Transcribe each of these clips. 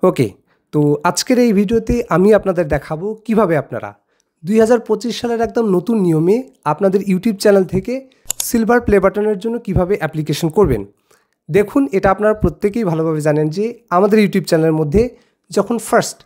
ওকে, তো আজকের এই ভিডিওতে আমি আপনাদের দেখাবো কিভাবে আপনারা 2025 সালের একদম নতুন নিয়মে আপনাদের ইউটিউব চ্যানেল থেকে সিলভার প্লে বাটনের জন্য কিভাবে অ্যাপ্লিকেশন করবেন। দেখুন, এটা আপনারা প্রত্যেকেই ভালোভাবে জানেন যে আমাদের ইউটিউব চ্যানেলের মধ্যে যখন ফার্স্ট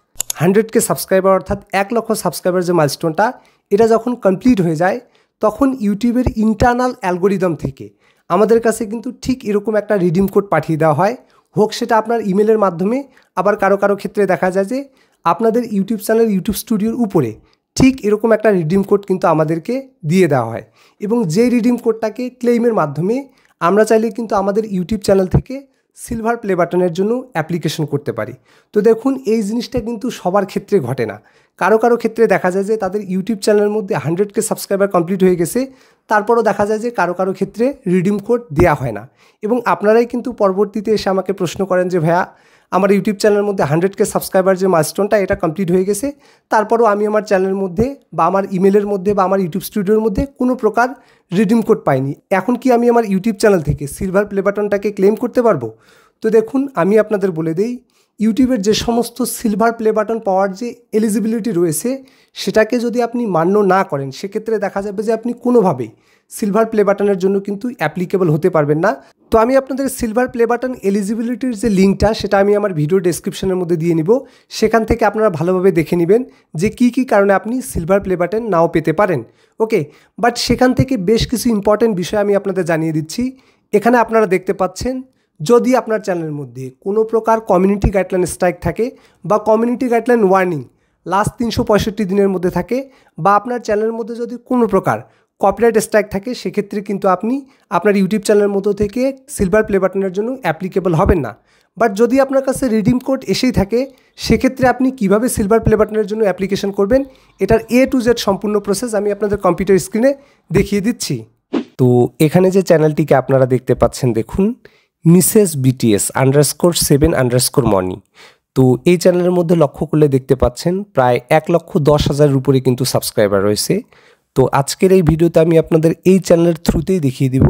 100K সাবস্ক্রাইবার অর্থাৎ 1 লক্ষ সাবস্ক্রাইবার যে মাইলস্টোনটা এটা যখন কমপ্লিট হয়ে যায় তখন ইউটিউবের ইন্টারনাল অ্যালগোরিদম থেকে আমাদের কাছে কিন্তু ঠিক এরকম একটা রিডিম কোড পাঠিয়ে দেওয়া হয়, হোক সেটা আপনার ইমেলের মাধ্যমে, আবার কারো কারো ক্ষেত্রে দেখা যায় যে আপনাদের ইউটিউব চ্যানেল ইউটিউব স্টুডিওর উপরে ঠিক এরকম একটা রিডিম কোড কিন্তু আমাদেরকে দিয়ে দেওয়া হয় এবং যেই রিডিম কোডটাকে ক্লেইমের মাধ্যমে আমরা চাইলে কিন্তু আমাদের ইউটিউব চ্যানেল থেকে সিলভার প্লে বাটনের জন্য অ্যাপ্লিকেশন করতে পারি। তো দেখুন, এই জিনিসটা কিন্তু সবার ক্ষেত্রে ঘটে না। কারো কারো ক্ষেত্রে দেখা যায় যে তাদের ইউটিউব চ্যানেলের মধ্যে 100K সাবস্ক্রাইবার কমপ্লিট হয়ে গেছে, তারপরও দেখা যায় যে কারো কারো ক্ষেত্রে রিডিম কোড দেওয়া হয় না। এবং আপনারাই কিন্তু পরবর্তীতে এসে আমাকে প্রশ্ন করেন যে ভাইয়া, আমার ইউটিউব চ্যানেলের মধ্যে 100K সাবস্ক্রাইবার যে মাইলস্টোনটা এটা কমপ্লিট হয়ে গেছে, তারপরও আমি আমার চ্যানেলের মধ্যে বা আমার ইমেলের মধ্যে বা আমার ইউটিউব স্টুডিওর মধ্যে কোনো প্রকার রিডিম কোড পাইনি। এখন কি আমি আমার ইউটিউব চ্যানেল থেকে সিলভার প্লে বাটনটাকে ক্লেম করতে পারবো? তো দেখুন, আমি আপনাদের বলে দেই, ইউটিউবের যে সমস্ত সিলভার প্লে বাটন পাওয়ার যে এলিজিবিলিটি রয়েছে সেটাকে যদি আপনি মান্য না করেন, সেক্ষেত্রে দেখা যাবে যে আপনি কোনোভাবেই সিলভার প্লে বাটনের জন্য কিন্তু অ্যাপ্লিকেবল হতে পারবেন না। তো আমি আপনাদের সিলভার প্লে বাটন এলিজিবিলিটির যে লিঙ্কটা সেটা আমি আমার ভিডিও ডেসক্রিপশনের মধ্যে দিয়ে নিব, সেখান থেকে আপনারা ভালোভাবে দেখে নেবেন যে কী কী কারণে আপনি সিলভার প্লে বাটন নাও পেতে পারেন। ওকে, বাট সেখান থেকে বেশ কিছু ইম্পর্টেন্ট বিষয় আমি আপনাদের জানিয়ে দিচ্ছি। এখানে আপনারা দেখতে পাচ্ছেন, যদি আপনার চ্যানেলের মধ্যে কোনো প্রকার কমিউনিটি গাইডলাইন স্ট্রাইক থাকে বা কমিউনিটি গাইডলাইন ওয়ার্নিং লাস্ট 365 দিনের মধ্যে থাকে, বা আপনার চ্যানেলের মধ্যে যদি কোনো প্রকার কপিরাইট স্ট্রাইক থাকে, সেক্ষেত্রে কিন্তু আপনি আপনার ইউটিউব চ্যানেলের মধ্যে থেকে সিলভার প্লে বাটনের জন্য অ্যাপ্লিকেবল হবেন না। বাট যদি আপনার কাছে রিডিম কোড এসেই থাকে, সেক্ষেত্রে আপনি কিভাবে সিলভার প্লে বাটনের জন্য অ্যাপ্লিকেশন করবেন এটার A to Z সম্পূর্ণ প্রসেস আমি আপনাদের কম্পিউটার স্ক্রিনে দেখিয়ে দিচ্ছি। তো এখানে যে চ্যানেলটিকে আপনারা দেখতে পাচ্ছেন, দেখুন, মিসেস BTS _7 মনি। তো এই চ্যানেলের মধ্যে লক্ষ্য করলে দেখতে পাচ্ছেন প্রায় 1,10,000 উপরে কিন্তু সাবস্ক্রাইবার রয়েছে। তো আজকের এই ভিডিওতে আমি আপনাদের এই চ্যানেলের থ্রুতেই দেখিয়ে দিব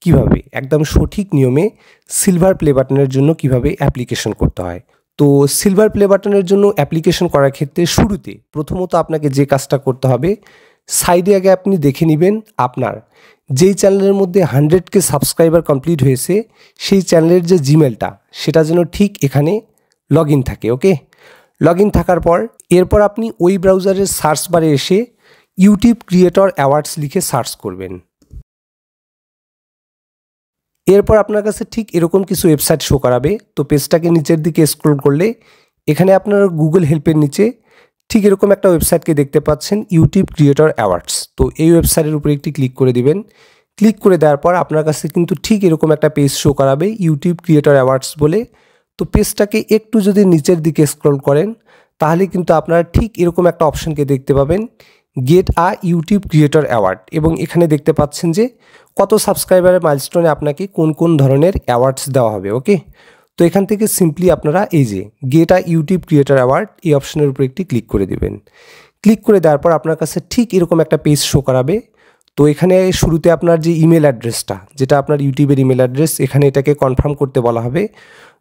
কিভাবে একদম সঠিক নিয়মে সিলভার প্লে বাটনের জন্য কিভাবে অ্যাপ্লিকেশন করতে হয়। তো সিলভার প্লে বাটনের জন্য অ্যাপ্লিকেশন করার ক্ষেত্রে শুরুতে প্রথমত আপনাকে যে কাজটা করতে হবে, সাইডে আগে আপনি দেখে নেবেন আপনার যেই চ্যানেলের মধ্যে 100K সাবস্ক্রাইবার কমপ্লিট হয়েছে সেই চ্যানেলের যে জিমেলটা সেটা যেন ঠিক এখানে লগ ইন থাকে। ওকে, লগ ইন থাকার পর এরপর আপনি ওই ব্রাউজারের সার্চ বারে এসে ইউটিউব ক্রিয়েটর অ্যাওয়ার্ডস লিখে সার্চ করবেন। এরপর আপনার কাছে ঠিক এরকম কিছু ওয়েবসাইট শো করাবে। তো পেজটাকে নিচের দিকে স্ক্রল করলে এখানে আপনার গুগল হেল্পের নিচে ঠিক এরকম একটা ওয়েবসাইটকে দেখতে পাচ্ছেন, ইউটিউব ক্রিয়েটর অ্যাওয়ার্ডস। তো এই ওয়েবসাইটের উপরে একটি ক্লিক করে দিবেন। ক্লিক করে দেওয়ার পর আপনার কাছে কিন্তু ঠিক এরকম একটা পেজ শো করাবে, ইউটিউব ক্রিয়েটর অ্যাওয়ার্ডস বলে। তো পেজটাকে একটু যদি নিচের দিকে স্ক্রল করেন তাহলে কিন্তু আপনারা ঠিক এরকম একটা অপশনকে দেখতে পাবেন, get a YouTube creator award, এবং এখানে দেখতে পাচ্ছেন যে কত সাবস্ক্রাইবারের মাইলস্টোনে আপনাকে কোন কোন ধরনের অ্যাওয়ার্ডস দেওয়া হবে। ওকে, তো এখান থেকে সিম্পলি আপনারা এই যে get a YouTube creator award এই অপশনের উপরে একটি ক্লিক করে দেবেন। ক্লিক করে দেওয়ার পর আপনার কাছে ঠিক এরকম একটা পেজ শো করাবে। তো এখানে শুরুতে আপনার যে ইমেল অ্যাড্রেসটা, যেটা আপনার ইউটিউবের ইমেল অ্যাড্রেস, এখানে এটাকে কনফার্ম করতে বলা হবে।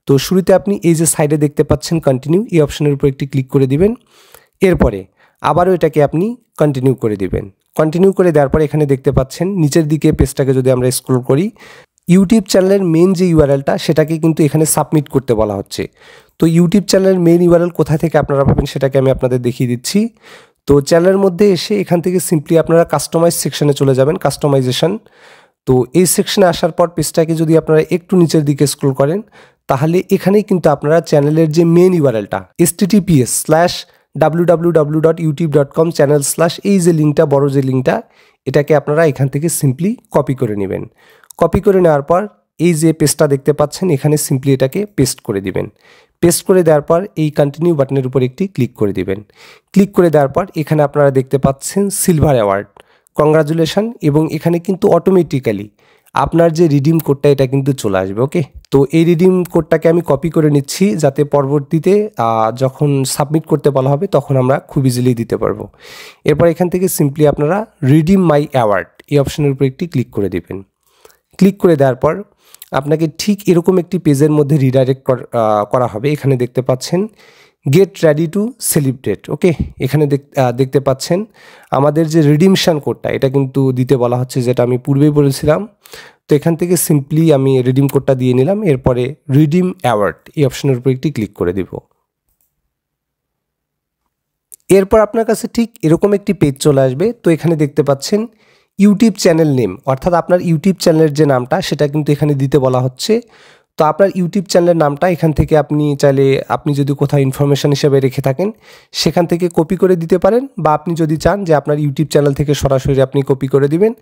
তো শুরুতে আপনি এই যে সাইডে দেখতে পাচ্ছেন কন্টিনিউ, এই অপশনের উপর একটি ক্লিক করে দিবেন। এরপরে আবারও এটাকে আপনি কন্টিনিউ করে দিবেন। কন্টিনিউ করে দেওয়ার পর এখানে দেখতে পাচ্ছেন নিচের দিকে পেজটাকে যদি আমরা স্ক্রল করি, ইউটিউব চ্যানেলের মেন যে ইউআরএলটা সেটাকে কিন্তু এখানে সাবমিট করতে বলা হচ্ছে। তো ইউটিউব চ্যানেলের মেন ইউআরএল কোথা থেকে আপনারা পাবেন সেটাকে আমি আপনাদের দেখিয়ে দিচ্ছি। তো চ্যানেলের মধ্যে এসে এখান থেকে সিম্পলি আপনারা কাস্টমাইজ সেকশনে চলে যাবেন, কাস্টমাইজেশন। তো এই সেকশনে আসার পর পেজটাকে যদি আপনারা একটু নিচের দিকে স্ক্রল করেন তাহলে এখানেই কিন্তু আপনারা চ্যানেলের যে মেন ইউআরএলটা https://www.youtube.com channel/ এই যে লিঙ্কটা, বড় যে লিঙ্কটা, এটাকে আপনারা এখান থেকে সিম্পলি কপি করে নেবেন। কপি করে নেওয়ার পর এই যে পেজটা দেখতে পাচ্ছেন এখানে সিম্পলি এটাকে পেস্ট করে দিবেন। পেস্ট করে দেওয়ার পর এই কন্টিনিউ বাটনের উপর একটি ক্লিক করে দিবেন। ক্লিক করে দেওয়ার পর এখানে আপনারা দেখতে পাচ্ছেন সিলভার অ্যাওয়ার্ড, কংগ্রাচুলেশন, এবং এখানে কিন্তু অটোমেটিক্যালি আপনার যে রিডিম কোডটা এটা কিন্তু চলে আসবে। ওকে, তো এই রিডিম কোডটাকে আমি কপি করে নিচ্ছি যাতে পরবর্তীতে যখন সাবমিট করতে বলা হবে তখন আমরা খুব ইজিলি দিতে পারবো। এরপর এখান থেকে সিম্পলি আপনারা রিডিম মাই অ্যাওয়ার্ড এই অপশনের উপর একটি ক্লিক করে দিবেন। ক্লিক করে দেওয়ার পর আপনাকে ঠিক এরকম একটি পেজের মধ্যে রিডাইরেক্ট করা হবে। এখানে দেখতে পাচ্ছেন গেট রেডি টু সেলিব্রেট। ওকে, এখানে দেখতে পাচ্ছেন আমাদের যে রিডিমশন কোডটা এটা কিন্তু দিতে বলা হচ্ছে, যেটা আমি পূর্বেই বলেছিলাম। তো এখান থেকে সিম্পলি আমি রিডিম কোডটা দিয়ে নিলাম। এরপরে রিডিম অ্যাওয়ার্ড এই অপশনের উপর একটি ক্লিক করে দিব। এরপর আপনার কাছে ঠিক এরকম একটি পেজ চলে আসবে। তো এখানে দেখতে পাচ্ছেন ইউটিউব চ্যানেল নেম, অর্থাৎ আপনার ইউটিউব চ্যানেলের যে নামটা সেটা কিন্তু এখানে দিতে বলা হচ্ছে। তো আপনার ইউটিউব চ্যানেলের নামটা এখান থেকে আপনি চাইলে, আপনি যদি কোথাও ইনফরমেশান হিসেবে রেখে থাকেন সেখান থেকে কপি করে দিতে পারেন, বা আপনি যদি চান যে আপনার ইউটিউব চ্যানেল থেকে সরাসরি আপনি কপি করে দিবেন,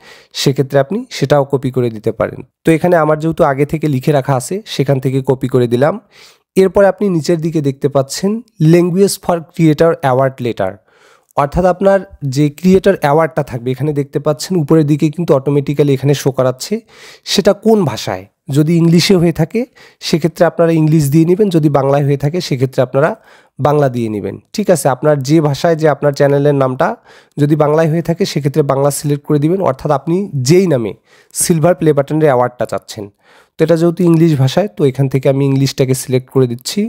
সেক্ষেত্রে আপনি সেটাও কপি করে দিতে পারেন। তো এখানে আমার যেহেতু আগে থেকে লিখে রাখা আছে সেখান থেকে কপি করে দিলাম। এরপর আপনি নিচের দিকে দেখতে পাচ্ছেন language for creator award letter, অর্থাৎ আপনার যে ক্রিয়েটর অ্যাওয়ার্ডটা থাকবে এখানে দেখতে পাচ্ছেন উপরের দিকে কিন্তু অটোমেটিক্যালি এখানে শো করাচ্ছে সেটা কোন ভাষায়। যদি ইংলিশে হয়ে থাকে সেক্ষেত্রে আপনারা ইংলিশ দিয়ে নেবেন, যদি বাংলায় হয়ে থাকে সেক্ষেত্রে আপনারা বাংলা দিয়ে নেবেন। ঠিক আছে, আপনার যে ভাষায় যে আপনার চ্যানেলের নামটা যদি বাংলায় হয়ে থাকে সেক্ষেত্রে বাংলা সিলেক্ট করে দিবেন, অর্থাৎ আপনি যেই নামে সিলভার প্লে বাটনের অ্যাওয়ার্ডটা চাচ্ছেন। তো এটা যেহেতু ইংলিশ ভাষায়, তো এখান থেকে আমি ইংলিশটাকে সিলেক্ট করে দিচ্ছি।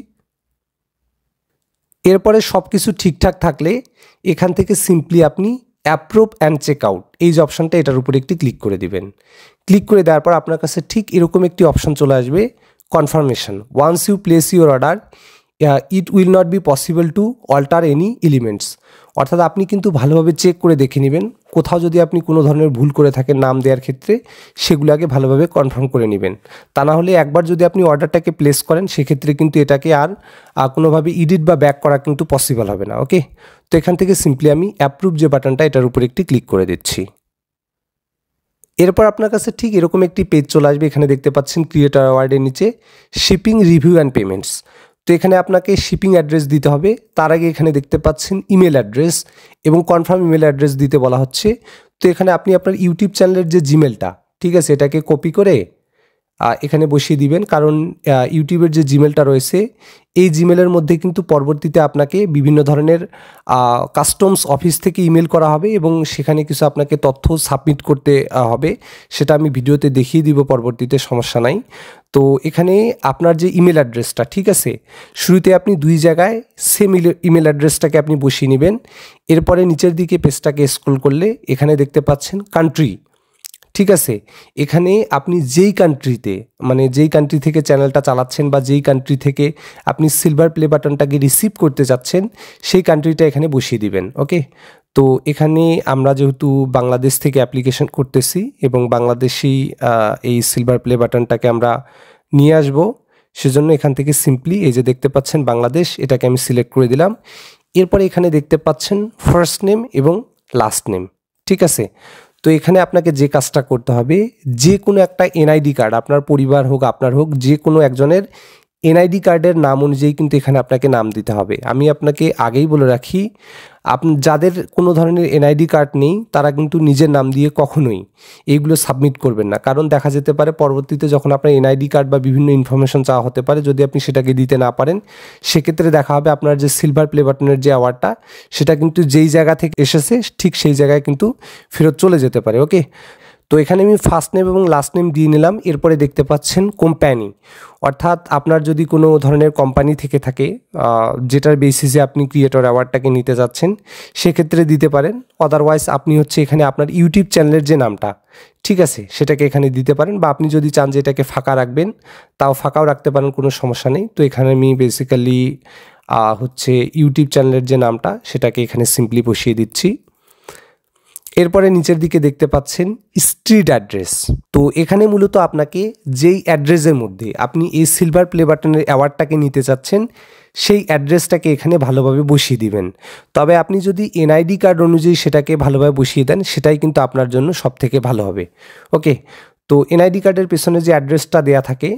এরপরে সব কিছু ঠিকঠাক থাকলে এখান থেকে সিম্পলি আপনি অ্যাপ্রুভ অ্যান্ড চেক আউট এই যে অপশানটা, এটার উপরে একটি ক্লিক করে দিবেন। ক্লিক করে দেওয়ার পর আপনার কাছে ঠিক এরকম একটি অপশান চলে আসবে, confirmation. Once you place your order it will not be possible to alter any elements, অর্থাৎ আপনি কিন্তু ভালোভাবে চেক করে দেখে নেবেন, কোথাও যদি আপনি কোনো ধরনের ভুল করে থাকেন নাম দেওয়ার ক্ষেত্রে সেগুলো আগে ভালোভাবে কনফার্ম করে নেবেন। তা না হলে একবার যদি আপনি অর্ডারটাকে প্লেস করেন সেক্ষেত্রে কিন্তু এটাকে আর কোনোভাবে এডিট বা ব্যাক করা কিন্তু পসিবল হবে না। ওকে, তো এখান থেকে সিম্পলি আমি অ্যাপ্রুভ যে বাটনটা এটার উপর একটি ক্লিক করে দিচ্ছি। এরপর আপনার কাছে ঠিক এরকম একটি পেজ চলে আসবে। এখানে দেখতে পাচ্ছেন ক্রিয়েটর অ্যাওয়ার্ডের নিচে শিপিং রিভিউ অ্যান্ড পেমেন্টস। তো এখানে আপনাকে শিপিং অ্যাড্রেস দিতে হবে। তার আগে এখানে দেখতে পাচ্ছেন ইমেল অ্যাড্রেস এবং কনফার্ম ইমেল অ্যাড্রেস দিতে বলা হচ্ছে। তো এখানে আপনি আপনার ইউটিউব চ্যানেলের যে জিমেলটা, ঠিক আছে, এটাকে কপি করে এখানে বসিয়ে দিবেন, কারণ ইউটিউবের যে জিমেলটা রয়েছে এই জিমেলের মধ্যে কিন্তু পরবর্তীতে আপনাকে বিভিন্ন ধরনের কাস্টমস অফিস থেকে ইমেল করা হবে এবং সেখানে কিছু আপনাকে তথ্য সাবমিট করতে হবে। সেটা আমি ভিডিওতে দেখিয়ে দিব পরবর্তীতে, সমস্যা নাই। তো এখানে আপনার যে ইমেল অ্যাড্রেসটা, ঠিক আছে, শুরুতে আপনি 2 জায়গায় সেম ইমেল অ্যাড্রেসটাকে আপনি বসিয়ে নেবেন। এরপরে নিচের দিকে পেজটাকে স্ক্রল করলে এখানে দেখতে পাচ্ছেন কান্ট্রি, ঠিক আছে, এখানে আপনি যেই কান্ট্রিতে, মানে যেই কান্ট্রি থেকে চ্যানেলটা চালাচ্ছেন বা যেই কান্ট্রি থেকে আপনি সিলভার প্লে বাটনটাকে রিসিভ করতে চাচ্ছেন সেই কান্ট্রিটা এখানে বসিয়ে দিবেন। ওকে, তো এখানে আমরা যেহেতু বাংলাদেশ থেকে অ্যাপ্লিকেশন করতেছি এবং বাংলাদেশি এই সিলভার প্লে বাটনটাকে আমরা নিয়ে আসব, সেজন্য এখান থেকে সিম্পলি এই যে দেখতে পাচ্ছেন বাংলাদেশ, এটাকে আমি সিলেক্ট করে দিলাম। এরপরে এখানে দেখতে পাচ্ছেন ফার্স্ট নেম এবং লাস্ট নেম, ঠিক আছে। তো এখানে আপনাকে যে কাজটা করতে হবে, যে কোনো একটা এনআইডি কার্ড, আপনার পরিবার হোক আপনার হোক, যে কোনো একজনের এনআইডি কার্ডের নাম অনুযায়ী কিন্তু এখানে আপনাকে নাম দিতে হবে। আমি আপনাকে আগেই বলে রাখি, যাদের কোনো ধরনের এনআইডি কার্ড নেই তারা কিন্তু নিজের নাম দিয়ে কখনোই এইগুলো সাবমিট করবেন না, কারণ দেখা যেতে পারে পরবর্তীতে যখন আপনার এনআইডি কার্ড বা বিভিন্ন ইনফরমেশন চাওয়া হতে পারে, যদি আপনি সেটাকে দিতে না পারেন সেক্ষেত্রে দেখা হবে আপনার যে সিলভার প্লে বাটনের যে অ্যাওয়ার্ডটা সেটা কিন্তু যেই জায়গা থেকে এসেছে ঠিক সেই জায়গায় কিন্তু ফেরত চলে যেতে পারে। ওকে, তো এখানে আমি ফার্স্ট নেম এবং লাস্ট নেম দিয়ে নিলাম। এরপরে দেখতে পাচ্ছেন কোম্পানি, অর্থাৎ আপনার যদি কোনো ধরনের কোম্পানি থেকে থাকে যেটার বেসিসে আপনি ক্রিয়েটর অ্যাওয়ার্ডটাকে নিতে যাচ্ছেন সেক্ষেত্রে দিতে পারেন। আদারওয়াইজ আপনি হচ্ছে এখানে আপনার ইউটিউব চ্যানেলের যে নামটা, ঠিক আছে, সেটাকে এখানে দিতে পারেন, বা আপনি যদি চান যে এটাকে ফাঁকা রাখবেন তাও ফাঁকাও রাখতে পারেন, কোনো সমস্যা নেই। তো এখানে আমি বেসিক্যালি হচ্ছে ইউটিউব চ্যানেলের যে নামটা সেটাকে এখানে সিম্পলি বসিয়ে দিচ্ছি। এরপরে নিচের দিকে দেখতে পাচ্ছেন স্ট্রিট অ্যাড্রেস। তো এখানে মূলত আপনাকে যেই অ্যাড্রেসের মধ্যে আপনি এই সিলভার প্লে বাটনের অ্যাওয়ার্ডটাকে নিতে চাচ্ছেন সেই অ্যাড্রেসটাকে এখানে ভালোভাবে বসিয়ে দিবেন। তবে আপনি যদি এনআইডি কার্ড অনুযায়ী সেটাকে ভালোভাবে বসিয়ে দেন সেটাই কিন্তু আপনার জন্য সবথেকে ভালো হবে। ওকে, তো এনআইডি কার্ডের পেছনে যে অ্যাড্রেসটা দেয়া থাকে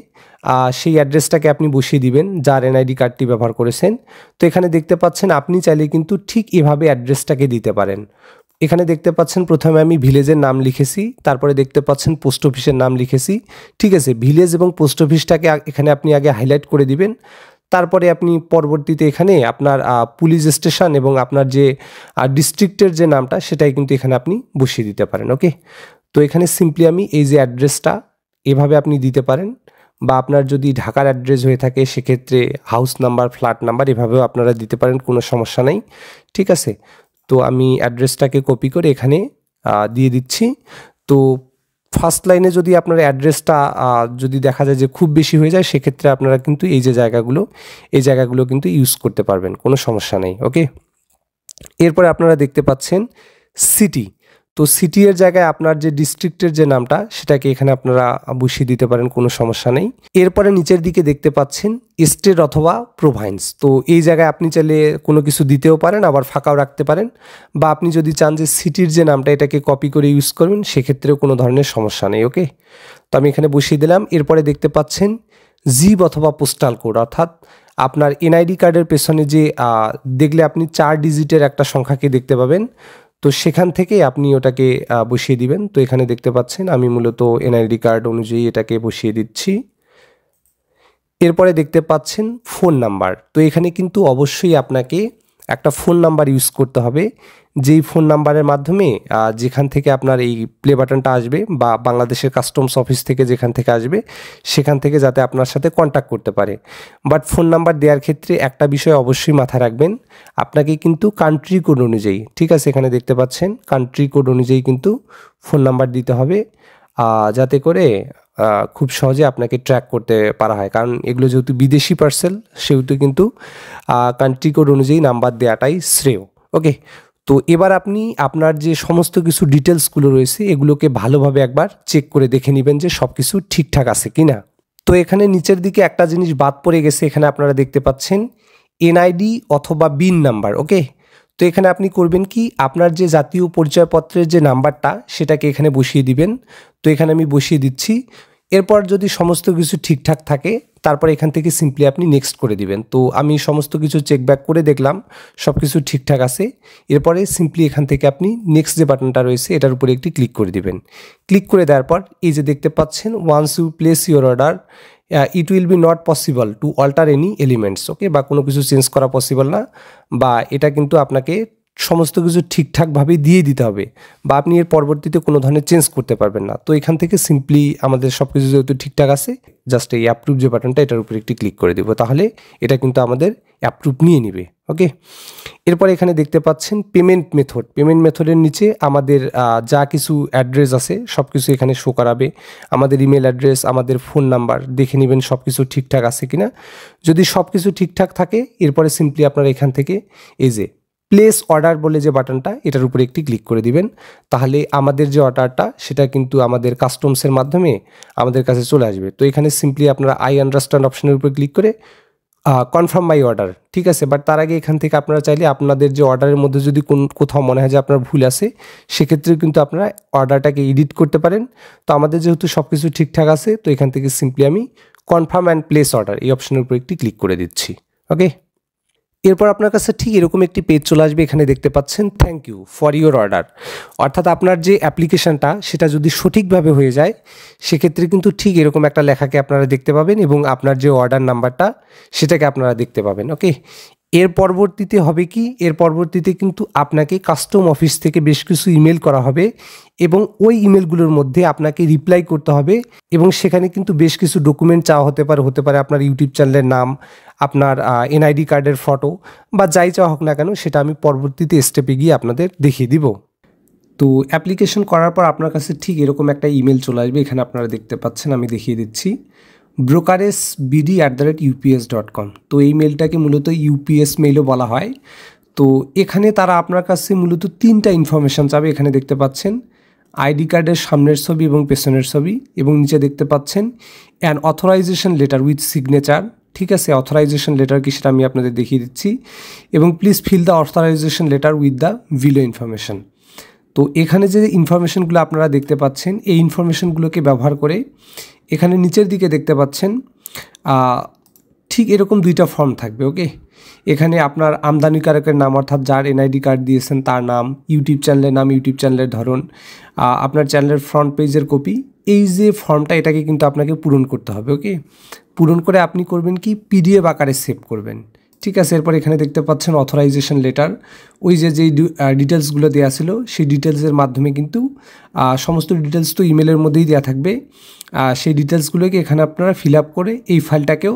সেই অ্যাড্রেসটাকে আপনি বসিয়ে দিবেন যার এনআইডি কার্ডটি ব্যবহার করেছেন। তো এখানে দেখতে পাচ্ছেন আপনি চাইলে কিন্তু ঠিক এভাবে অ্যাড্রেসটাকে দিতে পারেন। এখানে দেখতে পাচ্ছেন প্রথমে আমি ভিলেজের নাম লিখেছি, তারপরে দেখতে পাচ্ছেন পোস্ট অফিসের নাম লিখেছি, ঠিক আছে। ভিলেজ এবং পোস্ট অফিসটাকে এখানে আপনি আগে হাইলাইট করে দিবেন, তারপরে আপনি পরবর্তীতে এখানে আপনার পুলিশ স্টেশন এবং আপনার যে ডিস্ট্রিক্টের যে নামটা সেটাই কিন্তু এখানে আপনি বসিয়ে দিতে পারেন। ওকে, তো এখানে সিম্পলি আমি এই যে অ্যাড্রেসটা এভাবে আপনি দিতে পারেন। বা আপনার যদি ঢাকার অ্যাড্রেস হয়ে থাকে সেক্ষেত্রে হাউস নাম্বার, ফ্ল্যাট নাম্বার এভাবেও আপনারা দিতে পারেন, কোনো সমস্যা নেই। ঠিক আছে, তো আমি অ্যাড্রেসটাকে কপি করে এখানে দিয়ে দিচ্ছি। তো ফার্স্ট লাইনে যদি আপনার অ্যাড্রেসটা যদি দেখা যায় যে খুব বেশি হয়ে যায়, সেক্ষেত্রে আপনারা কিন্তু এই জায়গাগুলো কিন্তু ইউজ করতে পারবেন, কোনো সমস্যা নেই। ওকে, এরপরে আপনারা দেখতে পাচ্ছেন সিটি। তো সিটি এর জায়গায় আপনার যে ডিস্ট্রিক্টের যে নামটা সেটাকে এখানে আপনারা বসিয়ে দিতে পারেন, কোনো সমস্যা নেই। এরপরে নিচের দিকে দেখতে পাচ্ছেন স্টেট অথবা প্রোভিন্স। তো এই জায়গায় আপনি চাইলে কোনো কিছু দিতেও পারেন, আবার ফাঁকাও রাখতে পারেন, বা আপনি যদি চান যে সিটির যে নামটা এটাকে কপি করে ইউজ করবেন সেক্ষেত্রেও কোনো ধরনের সমস্যা নেই। ওকে, তো আমি এখানে বসিয়ে দিলাম। এরপরে দেখতে পাচ্ছেন জিপ অথবা পোস্টাল কোড, অর্থাৎ আপনার এনআইডি কার্ডের পেছনে যে দেখলে আপনি 4 ডিজিটের একটা সংখ্যাকে দেখতে পাবেন, তো সেখান থেকে আপনি ওটাকে বসিয়ে দিবেন। তো এখানে দেখতে পাচ্ছেন আমি মূলত এনআইডি কার্ড অনুযায়ী এটাকে বসিয়ে দিচ্ছি। এরপরে দেখতে পাচ্ছেন ফোন নাম্বার। তো এখানে কিন্তু অবশ্যই আপনাকে একটা ফোন নাম্বার ইউজ করতে হবে, যেই ফোন নাম্বারের মাধ্যমে যেখান থেকে আপনার এই প্লে বাটনটা আসবে বা বাংলাদেশের কাস্টমস অফিস থেকে যেখান থেকে আসবে সেখান থেকে যাতে আপনার সাথে কন্ট্যাক্ট করতে পারে। বাট ফোন নাম্বার দেওয়ার ক্ষেত্রে একটা বিষয় অবশ্যই মাথায় রাখবেন, আপনাকে কিন্তু কান্ট্রি কোড অনুযায়ী, ঠিক আছে, এখানে দেখতে পাচ্ছেন কান্ট্রি কোড অনুযায়ী কিন্তু ফোন নাম্বার দিতে হবে, যাতে করে খুব সহজে আপনাকে ট্র্যাক করতে পারা হয়। কারণ এগুলো যেহেতু বিদেশি পার্সেল, সেহেতু কিন্তু কান্ট্রি কোড অনুযায়ী নাম্বার দেওয়াটাই শ্রেয়। ওকে, তো এবার আপনি আপনার যে সমস্ত কিছু ডিটেলসগুলো রয়েছে এগুলোকে ভালোভাবে একবার চেক করে দেখে নেবেন যে সব কিছু ঠিকঠাক আছে কি না। তো এখানে নিচের দিকে একটা জিনিস বাদ পড়ে গেছে, এখানে আপনারা দেখতে পাচ্ছেন এনআইডি অথবা বিন নাম্বার। ওকে, তো এখানে আপনি করবেন কি, আপনার যে জাতীয় পরিচয়পত্রের যে নাম্বারটা সেটাকে এখানে বসিয়ে দিবেন। তো এখানে আমি বসিয়ে দিচ্ছি। এরপর যদি সমস্ত কিছু ঠিকঠাক থাকে তারপর এখান থেকে সিম্পলি আপনি নেক্সট করে দিবেন। তো আমি সমস্ত কিছু চেক ব্যাক করে দেখলাম সব কিছু ঠিকঠাক আছে। এরপরে সিম্পলি এখান থেকে আপনি নেক্সট যে বাটনটা রয়েছে এটার উপরে একটি ক্লিক করে দিবেন। ক্লিক করে দেওয়ার পর এই যে দেখতে পাচ্ছেন once you place your order it will be not possible to alter any elements. Okay, বা কোনো কিছু চেঞ্জ করা পসিবল না, বা এটা কিন্তু আপনাকে সমস্ত কিছু ঠিকঠাকভাবে দিয়ে দিতে হবে, বা আপনি এর পরবর্তীতে কোনো ধরনের চেঞ্জ করতে পারবেন না। তো এখান থেকে সিম্পলি আমাদের সব কিছু যেহেতু ঠিকঠাক আছে, জাস্ট এই অ্যাপ্রুভ যে বাটনটা এটার উপরে একটি ক্লিক করে দেবো, তাহলে এটা কিন্তু আমাদের অ্যাপ্রুভ নিয়ে নেবে। ওকে, এরপর এখানে দেখতে পাচ্ছেন পেমেন্ট মেথড। পেমেন্ট মেথডের নিচে আমাদের যা কিছু অ্যাড্রেস আছে সব কিছু এখানে শো করাবে, আমাদের ইমেল অ্যাড্রেস, আমাদের ফোন নাম্বার দেখে নেবেন সব কিছু ঠিকঠাক আছে কিনা। যদি সব কিছু ঠিকঠাক থাকে এরপরে সিম্পলি আপনারা এখান থেকে এই যে প্লেস অর্ডার বলে যে বাটনটা এটার উপরে একটি ক্লিক করে দিবেন, তাহলে আমাদের যে অর্ডারটা সেটা কিন্তু আমাদের কাস্টমসের মাধ্যমে আমাদের কাছে চলে আসবে। তো এখানে সিম্পলি আপনারা আই আন্ডারস্ট্যান্ড অপশনের উপরে ক্লিক করে কনফার্ম মাই অর্ডার, ঠিক আছে। বাট তার আগে এখান থেকে আপনারা চাইলে আপনাদের যে অর্ডারের মধ্যে যদি কোথাও মনে হয় যে আপনার ভুল আছে সেক্ষেত্রে কিন্তু আপনারা অর্ডারটাকে এডিট করতে পারেন। তো আমাদের যেহেতু সব কিছু ঠিকঠাক আছে তো এখান থেকে সিম্পলি আমি কনফার্ম অ্যান্ড প্লেস অর্ডার এই অপশনের উপরে একটি ক্লিক করে দিচ্ছি। ওকে, এরপর আপনার কাছে ঠিক এরকম একটি পেজ চলে আসবে, এখানে দেখতে পাচ্ছেন thank you for your order. অর্থাৎ আপনার যে অ্যাপ্লিকেশনটা সেটা যদি সঠিকভাবে হয়ে যায় সেক্ষেত্রে কিন্তু ঠিক এরকম একটা লেখাকে আপনারা দেখতে পাবেন এবং আপনার যে অর্ডার নাম্বারটা সেটাকে আপনারা দেখতে পাবেন। ওকে, এর পরবর্তীতে হবে কি, এর পরবর্তীতে কিন্তু আপনাকে কাস্টম অফিস থেকে বেশ কিছু ইমেল করা হবে এবং ওই ইমেলগুলোর মধ্যে আপনাকে রিপ্লাই করতে হবে এবং সেখানে কিন্তু বেশ কিছু ডকুমেন্ট চাওয়া হতে পারে আপনার ইউটিউব চ্যানেলের নাম, আপনার এনআইডি কার্ডের ফটো বা যাই চাওয়া হোক না কেন, সেটা আমি পরবর্তীতে স্টেপে গিয়ে আপনাদের দেখিয়ে দিব। তো অ্যাপ্লিকেশন করার পর আপনার কাছে ঠিক এরকম একটা ইমেল চলে আসবে, এখানে আপনারা দেখতে পাচ্ছেন, আমি দেখিয়ে দিচ্ছি brokersbd@ups.com। তো এই মেলটাকে মূলত ইউপিএস মেলও বলা হয়। তো এখানে তারা আপনার কাছে মূলত 3টা ইনফরমেশান চাবে। এখানে দেখতে পাচ্ছেন আইডি কার্ডের সামনের ছবি এবং পেছনের ছবি, এবং নিচে দেখতে পাচ্ছেন an authorisation letter with signature. ঠিক আছে, অথরাইজেশন লেটার কি সেটা আমি আপনাদের দেখিয়ে দিচ্ছি, এবং please fill the authorisation letter with the below information. তো এখানে যে ইনফরমেশানগুলো আপনারা দেখতে পাচ্ছেন এই ইনফরমেশানগুলোকে ব্যবহার করে এখানে নিচের দিকে দেখতে পাচ্ছেন ঠিক এরকম 2টা ফর্ম থাকবে। ওকে, এখানে আপনার আমদানিকারকের নাম অর্থাৎ যার এনআইডি কার্ড দিয়েছেন তার নাম, ইউটিউব চ্যানেলের নাম, ইউটিউব চ্যানেলের ধরন, আপনার চ্যানেলের ফ্রন্ট পেজের কপি, এই যে ফর্মটা এটাকে কিন্তু আপনাকে পূরণ করতে হবে। ওকে, পূরণ করে আপনি করবেন কি পিডিএফ আকারে সেভ করবেন। ঠিক আছে। এরপর এখানে দেখতে পাচ্ছেন অথরাইজেশন লেটার, ওই যেই ডিটেলসগুলো দেওয়া ছিল সেই ডিটেলসের মাধ্যমে কিন্তু সমস্ত ডিটেলস তো ইমেলের মধ্যেই দেওয়া থাকবে, সেই ডিটেলসগুলোকে এখানে আপনারা ফিল আপ করে এই ফাইলটাকেও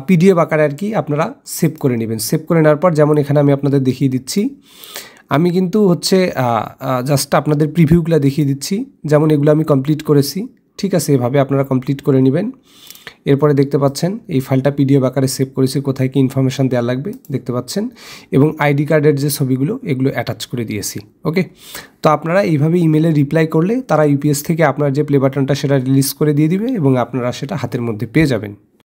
পিডিএফ আকারে আর কি আপনারা সেভ করে নেবেন। সেভ করে নেওয়ার পর যেমন এখানে আমি আপনাদের দেখিয়ে দিচ্ছি, আমি কিন্তু হচ্ছে জাস্ট আপনাদের প্রিভিউগুলো দেখিয়ে দিচ্ছি, যেমন এগুলো আমি কমপ্লিট করেছি। ঠিক আছে, এভাবে আপনারা কমপ্লিট করে নেবেন। এরপরে দেখতে পাচ্ছেন এই ফাইলটা পিডিএফ আকারে সেভ করেছি, কোথায় কি ইনফরমেশান দেওয়া লাগবে দেখতে পাচ্ছেন, এবং আইডি কার্ডের যে ছবিগুলো এগুলো অ্যাটাচ করে দিয়েছি। ওকে, তো আপনারা এইভাবে ইমেলে রিপ্লাই করলে তারা ইউপিএস থেকে আপনার যে প্লে বাটনটা সেটা রিলিজ করে দিয়ে দিবে এবং আপনারা সেটা হাতের মধ্যে পেয়ে যাবেন।